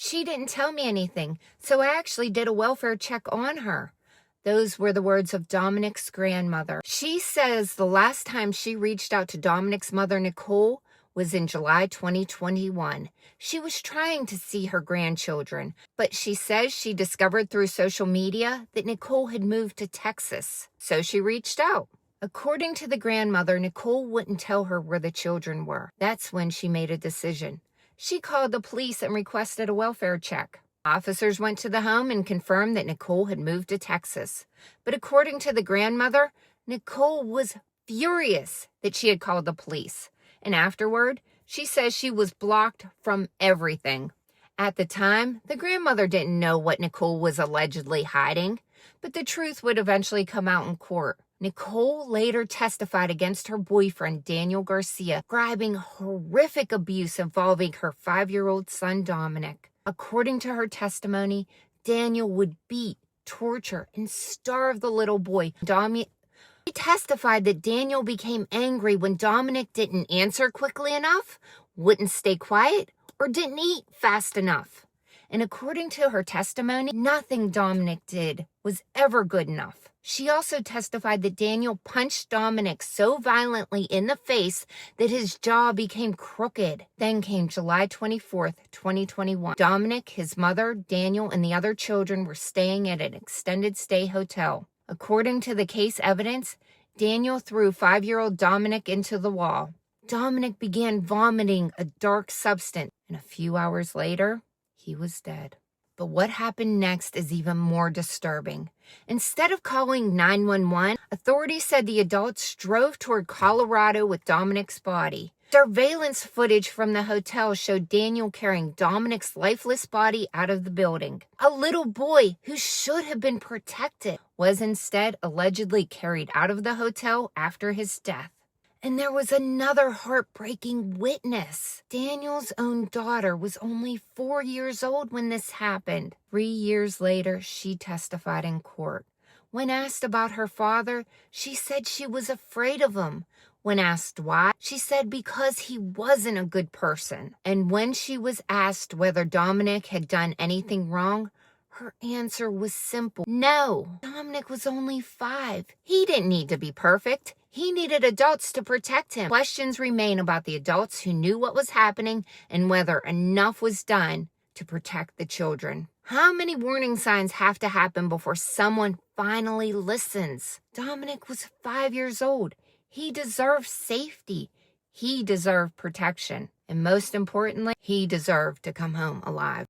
She didn't tell me anything, so I actually did a welfare check on her. Those were the words of Domenic's grandmother. She says the last time she reached out to Domenic's mother, Nickolle, was in July 2021. She was trying to see her grandchildren, but she says she discovered through social media that Nickolle had moved to Texas, so she reached out. According to the grandmother, Nickolle wouldn't tell her where the children were. That's when she made a decision. She called the police and requested a welfare check. Officers went to the home and confirmed that Nickolle had moved to Texas. But according to the grandmother, Nickolle was furious that she had called the police. And afterward, she says she was blocked from everything. At the time, the grandmother didn't know what Nickolle was allegedly hiding, but the truth would eventually come out in court. Nickolle later testified against her boyfriend, Daniel Garcia, describing horrific abuse involving her 5-year-old son, Domenic. According to her testimony, Daniel would beat, torture, and starve the little boy. She testified that Daniel became angry when Domenic didn't answer quickly enough, wouldn't stay quiet, or didn't eat fast enough. And according to her testimony, nothing Domenic did was ever good enough. She also testified that Daniel punched Domenic so violently in the face that his jaw became crooked. Then came July 24th, 2021. Domenic, his mother, Daniel, and the other children were staying at an extended stay hotel. According to the case evidence, Daniel threw 5-year-old Domenic into the wall. Domenic began vomiting a dark substance, and a few hours later, he was dead. But what happened next is even more disturbing. Instead of calling 911, authorities said the adults drove toward Colorado with Domenic's body. Surveillance footage from the hotel showed Daniel carrying Domenic's lifeless body out of the building. A little boy who should have been protected was instead allegedly carried out of the hotel after his death. And there was another heartbreaking witness. Daniel's own daughter was only 4 years old when this happened. 3 years later, she testified in court. When asked about her father, she said she was afraid of him. When asked why, she said because he wasn't a good person. And when she was asked whether Domenic had done anything wrong, her answer was simple. No, Domenic was only 5. He didn't need to be perfect. He needed adults to protect him. Questions remain about the adults who knew what was happening and whether enough was done to protect the children. How many warning signs have to happen before someone finally listens? Domenic was 5 years old. He deserved safety. He deserved protection. And most importantly, he deserved to come home alive.